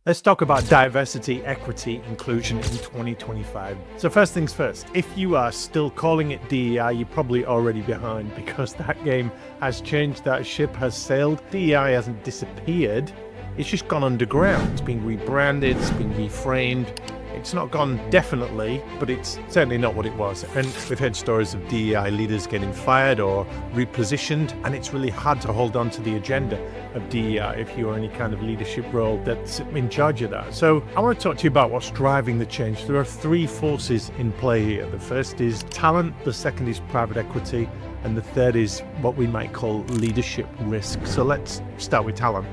Let's talk about diversity, equity, inclusion in 2025. So first things first, if you are still calling it DEI, you're probably already behind because that game has changed, that ship has sailed. DEI hasn't disappeared, it's just gone underground. It's been rebranded, it's been reframed. It's not gone definitely, but it's certainly not what it was. And we've heard stories of DEI leaders getting fired or repositioned, and it's really hard to hold on to the agenda of DEI if you're in any kind of leadership role that's in charge of that. So I want to talk to you about what's driving the change. There are three forces in play here. The first is talent, the second is private equity, and the third is what we might call leadership risk. So let's start with talent.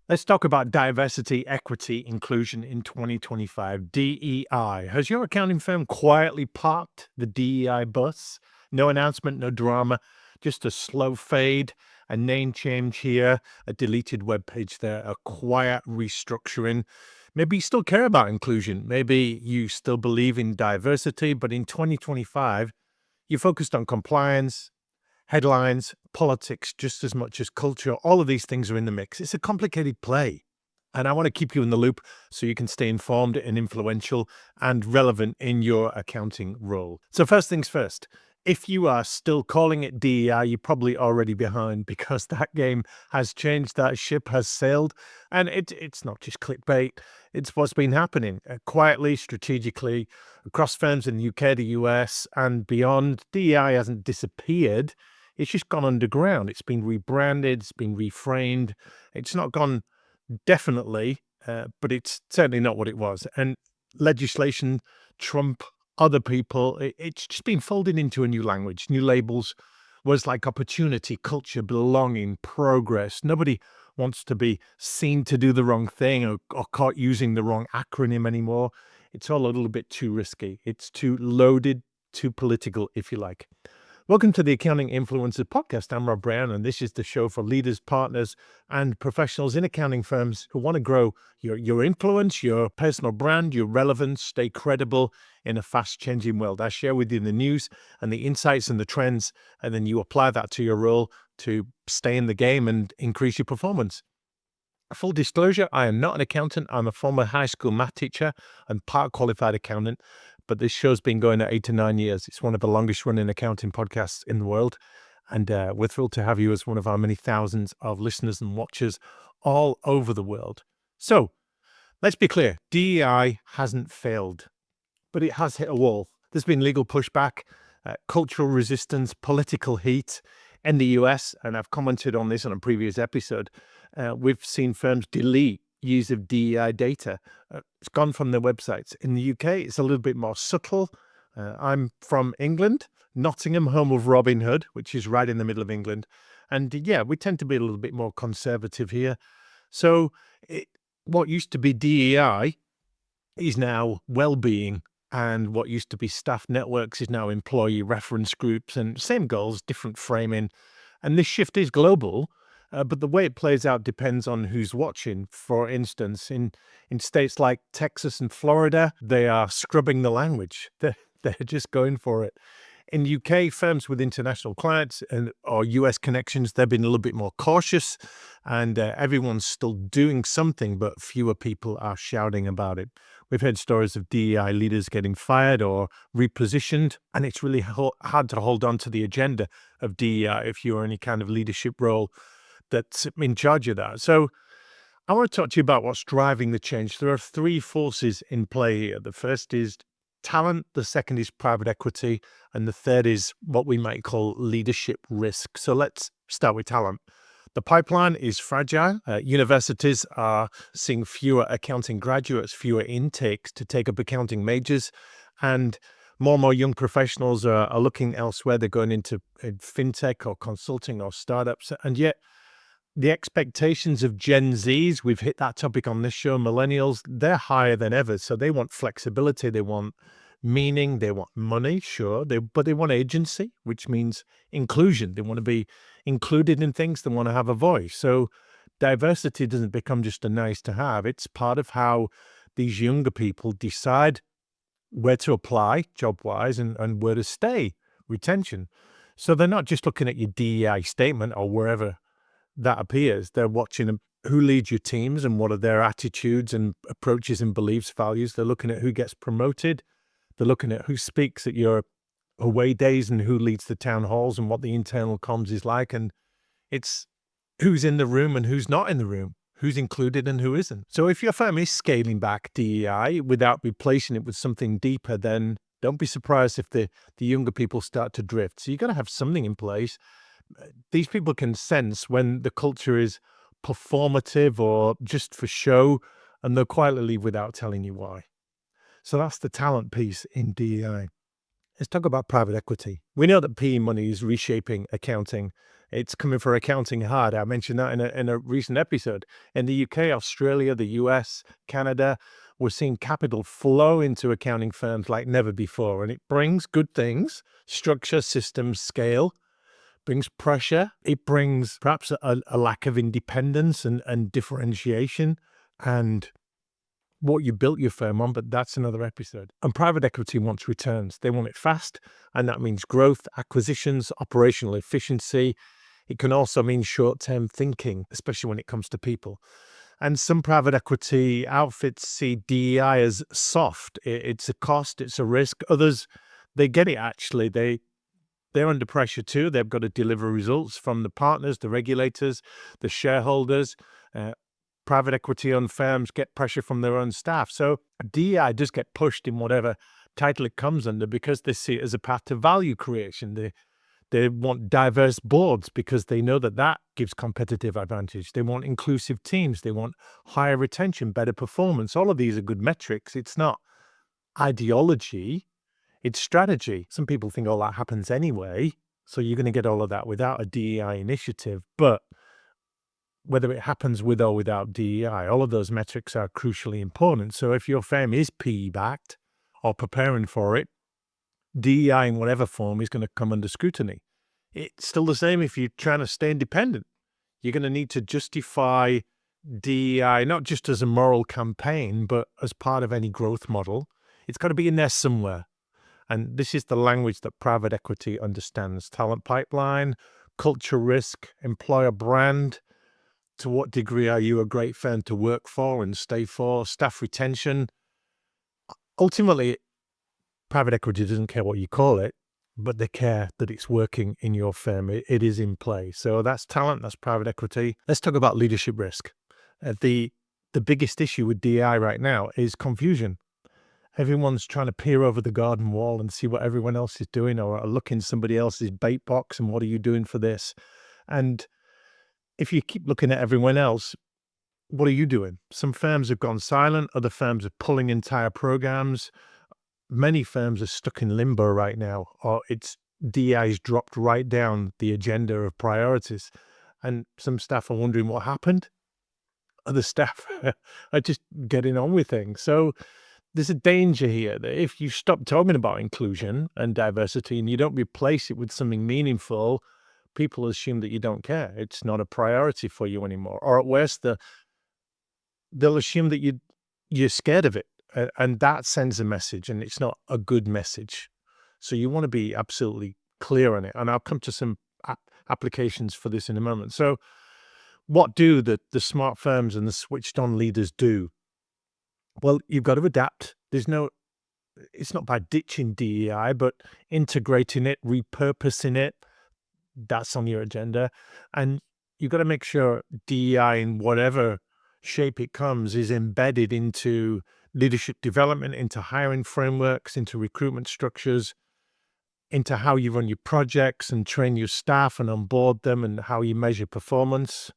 Let's talk about diversity, equity, inclusion in 2025, DEI. Has your accounting firm quietly parked the DEI bus? No announcement, no drama, just a slow fade, a name change here, a deleted web page there, a quiet restructuring. Maybe you still care about inclusion. Maybe you still believe in diversity, but in 2025, you're focused on compliance, headlines, politics, just as much as culture. All of these things are in the mix. It's a complicated play. And I want to keep you in the loop so you can stay informed and influential and relevant in your accounting role. So first things first, if you are still calling it DEI, you're probably already behind because that game has changed, that ship has sailed. And it's not just clickbait, it's what's been happening quietly, strategically, across firms in the UK, the US, and beyond. DEI hasn't disappeared. It's just gone underground. It's been rebranded, it's been reframed. It's not gone definitely, but it's certainly not what it was. And legislation, Trump, other people, it's just been folded into a new language, new labels, words like opportunity, culture, belonging, progress. Nobody wants to be seen to do the wrong thing or caught using the wrong acronym anymore. It's all a little bit too risky. It's too loaded, too political, if you like. Welcome to the Accounting Influencers Podcast. I'm Rob Brown, and this is the show for leaders, partners, and professionals in accounting firms who want to grow your influence, your personal brand, your relevance, stay credible in a fast-changing world. I share with you the news and the insights and the trends, and then you apply that to your role to stay in the game and increase your performance. Full disclosure, I am not an accountant. I'm a former high school math teacher and part-qualified accountant. But this show's been going at 8 to 9 years. It's one of the longest running accounting podcasts in the world. And we're thrilled to have you as one of our many thousands of listeners and watchers all over the world. So let's be clear, DEI hasn't failed, but it has hit a wall. There's been legal pushback, cultural resistance, political heat in the US. And I've commented on this on a previous episode. We've seen firms delete use of DEI data. It's gone from their websites. In the UK, it's a little bit more subtle. I'm from England, Nottingham, home of Robin Hood, which is right in the middle of England. And yeah, we tend to be a little bit more conservative here. So what used to be DEI is now well-being, and what used to be staff networks is now employee reference groups, and same goals, different framing. And this shift is global. But the way it plays out depends on who's watching. For instance, in states like Texas and Florida, they are scrubbing the language. They're just going for it. In UK, firms with international clients or US connections, they've been a little bit more cautious, and everyone's still doing something, but fewer people are shouting about it. We've heard stories of DEI leaders getting fired or repositioned, and it's really hard to hold on to the agenda of DEI if you're in any kind of leadership role that's in charge of that. So I want to talk to you about what's driving the change. There are three forces in play here. The first is talent, the second is private equity, and the third is what we might call leadership risk. So let's start with talent. The pipeline is fragile. Universities are seeing fewer accounting graduates, fewer intakes to take up accounting majors, and more young professionals are looking elsewhere. They're going into fintech or consulting or startups, and yet the expectations of Gen Zs, we've hit that topic on this show, millennials, they're higher than ever. So they want flexibility, they want meaning, they want money, sure, but they want agency, which means inclusion. They want to be included in things, they want to have a voice. So diversity doesn't become just a nice to have. It's part of how these younger people decide where to apply job-wise and where to stay, retention. So they're not just looking at your DEI statement or wherever that appears. They're watching who leads your teams and what are their attitudes and approaches and beliefs, values. They're looking at who gets promoted. They're looking at who speaks at your away days and who leads the town halls and what the internal comms is like. And it's who's in the room and who's not in the room, who's included and who isn't. So if your firm is scaling back DEI without replacing it with something deeper, then don't be surprised if the younger people start to drift. So you got to have something in place. These people can sense when the culture is performative or just for show, and they'll quietly leave without telling you why. So that's the talent piece in DEI. Let's talk about private equity. We know that PE money is reshaping accounting. It's coming for accounting hard. I mentioned that in a recent episode. In the UK, Australia, the US, Canada, we're seeing capital flow into accounting firms like never before. And it brings good things: structure, systems, scale, brings pressure. It brings perhaps a lack of independence and differentiation and what you built your firm on, but that's another episode. And private equity wants returns. They want it fast, and that means growth, acquisitions, operational efficiency. It can also mean short-term thinking, especially when it comes to people. And some private equity outfits see DEI as soft. It's a cost, it's a risk. Others, they get it actually. They're under pressure too. They've got to deliver results from the partners, the regulators, the shareholders. Private equity-owned firms get pressure from their own staff. So DEI does get pushed in whatever title it comes under because they see it as a path to value creation. They want diverse boards because they know that that gives competitive advantage. They want inclusive teams. They want higher retention, better performance. All of these are good metrics. It's not ideology, it's strategy. Some people think all that happens anyway, so you're going to get all of that without a DEI initiative. But whether it happens with or without DEI, all of those metrics are crucially important. So if your firm is PE-backed or preparing for it, DEI in whatever form is going to come under scrutiny. It's still the same if you're trying to stay independent. You're going to need to justify DEI, not just as a moral campaign, but as part of any growth model. It's got to be in there somewhere. And this is the language that private equity understands: talent pipeline, culture risk, employer brand. To what degree are you a great firm to work for and stay for? Staff retention. Ultimately, private equity doesn't care what you call it, but they care that it's working in your firm. It is in play. So that's talent, that's private equity. Let's talk about leadership risk. The biggest issue with DEI right now is confusion. Everyone's trying to peer over the garden wall and see what everyone else is doing, or look in somebody else's bait box and what are you doing for this? And if you keep looking at everyone else, what are you doing? Some firms have gone silent. Other firms are pulling entire programs. Many firms are stuck in limbo right now, or it's DEI's dropped right down the agenda of priorities. And some staff are wondering what happened. Other staff are just getting on with things. So there's a danger here that if you stop talking about inclusion and diversity and you don't replace it with something meaningful, people assume that you don't care. It's not a priority for you anymore. Or at worst, they'll assume that you're scared of it. And that sends a message, and it's not a good message. So you want to be absolutely clear on it. And I'll come to some applications for this in a moment. So what do the smart firms and the switched on leaders do? Well, you've got to adapt. It's not by ditching DEI, but integrating it, repurposing it. That's on your agenda. And you've got to make sure DEI, in whatever shape it comes, is embedded into leadership development, into hiring frameworks, into recruitment structures, into how you run your projects and train your staff and onboard them, and how you measure performance.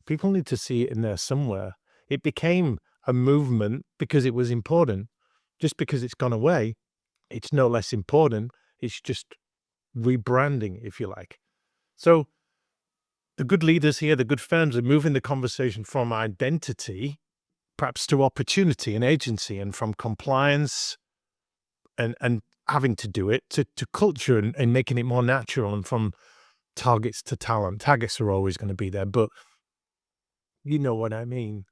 People need to see it in there somewhere. It became a movement because it was important. Just because it's gone away, it's no less important. It's just rebranding, if you like. So the good leaders here, the good firms, are moving the conversation from identity perhaps to opportunity and agency, and from compliance and having to do it to culture and making it more natural, and from targets to talent. Targets are always going to be there, but you know what I mean.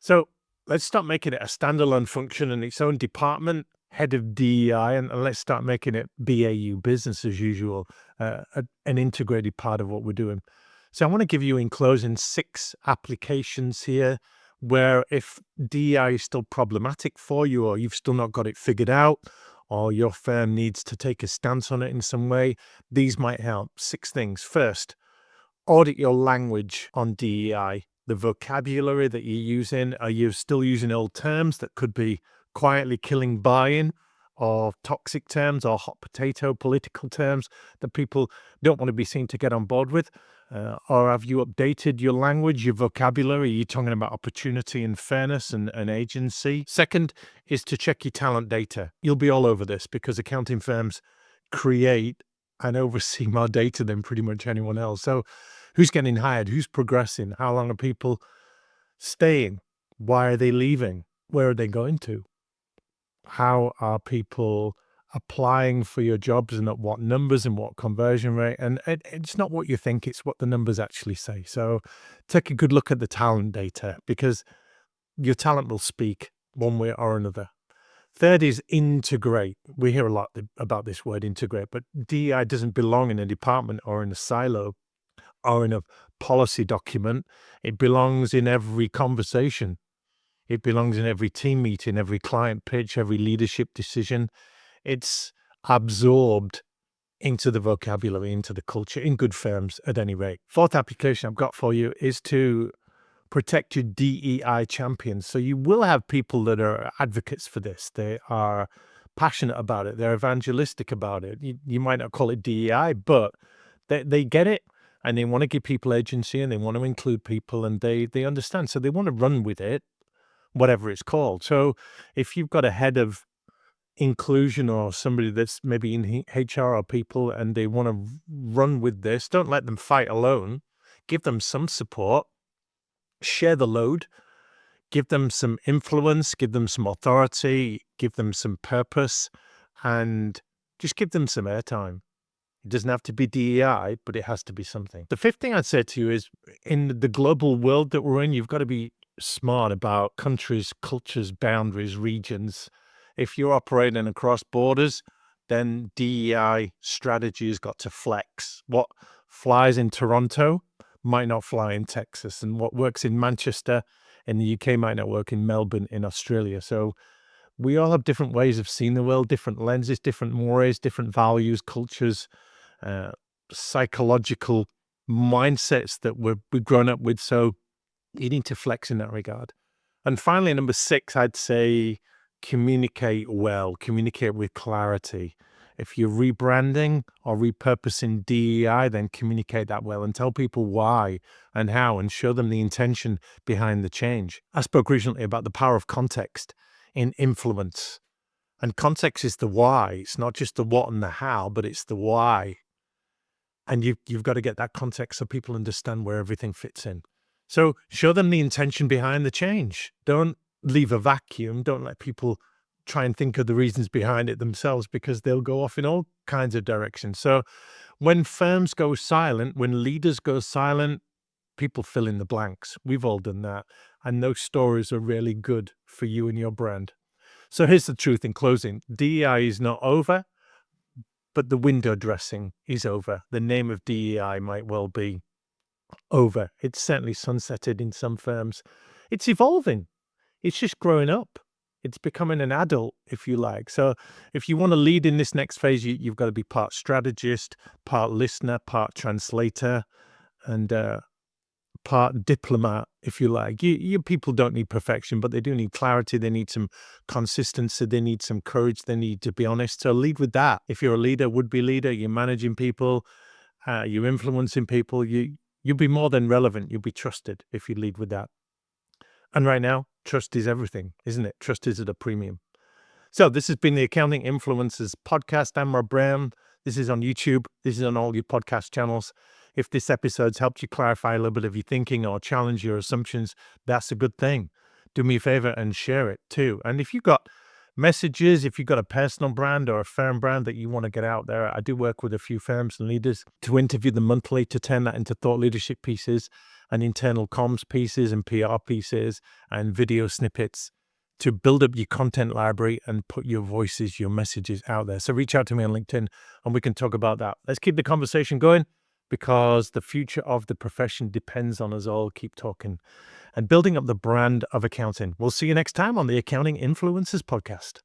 So let's start making it a standalone function and its own department, head of DEI, and let's start making it BAU, business as usual, an integrated part of what we're doing. So I want to give you in closing 6 applications here where if DEI is still problematic for you, or you've still not got it figured out, or your firm needs to take a stance on it in some way, these might help. 6 things. First, audit your language on DEI, the vocabulary that you're using. Are you still using old terms that could be quietly killing buy-in, or toxic terms, or hot potato political terms that people don't want to be seen to get on board with? Or have you updated your language, your vocabulary? Are you talking about opportunity and fairness and agency? Second is to check your talent data. You'll be all over this because accounting firms create and oversee more data than pretty much anyone else. So who's getting hired? Who's progressing? How long are people staying? Why are they leaving? Where are they going to? How are people applying for your jobs, and at what numbers and what conversion rate? And it's not what you think, it's what the numbers actually say. So take a good look at the talent data, because your talent will speak one way or another. Third is integrate. We hear a lot about this word integrate, but DEI doesn't belong in a department or in a silo or in a policy document. It belongs in every conversation. It belongs in every team meeting, every client pitch, every leadership decision. It's absorbed into the vocabulary, into the culture, in good firms at any rate. Fourth application I've got for you is to protect your DEI champions. So you will have people that are advocates for this. They are passionate about it. They're evangelistic about it. You might not call it DEI, but they get it, and they want to give people agency, and they want to include people, and they understand. So they want to run with it, whatever it's called. So if you've got a head of inclusion or somebody that's maybe in HR or people, and they want to run with this, don't let them fight alone. Give them some support, share the load, give them some influence, give them some authority, give them some purpose, and just give them some airtime. It doesn't have to be DEI, but it has to be something. The fifth thing I'd say to you is, in the global world that we're in, you've got to be smart about countries, cultures, boundaries, regions. If you're operating across borders, then DEI strategy has got to flex. What flies in Toronto might not fly in Texas, and what works in Manchester in the UK might not work in Melbourne in Australia. So we all have different ways of seeing the world, different lenses, different mores, different values, cultures, psychological mindsets that we've grown up with. So you need to flex in that regard. And finally, number 6, I'd say communicate well, communicate with clarity. If you're rebranding or repurposing DEI, then communicate that well and tell people why and how, and show them the intention behind the change. I spoke recently about the power of context in influence. And context is the why. It's not just the what and the how, but it's the why. And you've got to get that context so people understand where everything fits in. So show them the intention behind the change. Don't leave a vacuum. Don't let people try and think of the reasons behind it themselves, because they'll go off in all kinds of directions. So when firms go silent, when leaders go silent, people fill in the blanks. We've all done that. And those stories are really good for you and your brand. So here's the truth in closing. DEI is not over, but the window dressing is over. The name of DEI might well be over. It's certainly sunsetted in some firms. It's evolving. It's just growing up. It's becoming an adult, if you like. So if you want to lead in this next phase, you've got to be part strategist, part listener, part translator, and part diplomat, if you like. You people don't need perfection, but they do need clarity. They need some consistency. They need some courage. They need to be honest. So lead with that. If you're a leader, would-be leader, you're managing people, you're influencing people, you'll be more than relevant. You'll be trusted if you lead with that. And right now, trust is everything, isn't it? Trust is at a premium. So this has been the Accounting Influencers podcast. I'm Rob Brown. This is on YouTube. This is on all your podcast channels. If this episode's helped you clarify a little bit of your thinking or challenge your assumptions, that's a good thing. Do me a favor and share it too. And if you've got messages, if you've got a personal brand or a firm brand that you want to get out there, I do work with a few firms and leaders to interview them monthly, to turn that into thought leadership pieces and internal comms pieces and PR pieces and video snippets, to build up your content library and put your voices, your messages out there. So reach out to me on LinkedIn and we can talk about that. Let's keep the conversation going. because the future of the profession depends on us all. Keep talking and building up the brand of accounting. We'll see you next time on the Accounting Influencers Podcast.